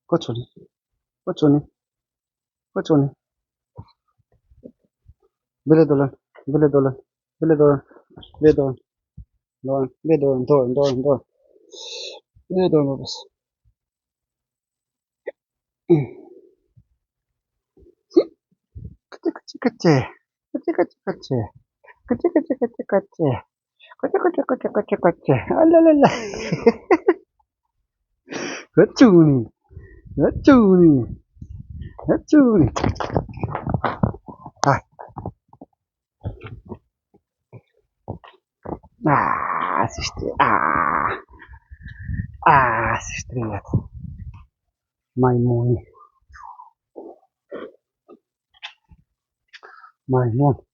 Kocuni, kocuni, kocuni. Böyle dolan, böyle dolan, böyle dolan, böyle dolan, dolan, böyle dolan, dolan, dolan, dolan. Böyle dolan babası. Kaçı kaçı kaçı. Kaçı kaçı kaçı. Kaçı kaçı kaçı kaçı. Kaçı kaçı kaçı kaçı kaçı. Allah Allah Allah. Kocuni, kocuni, kocuni. Ah, sıçtı. Sıçtı. Maymun, maymun.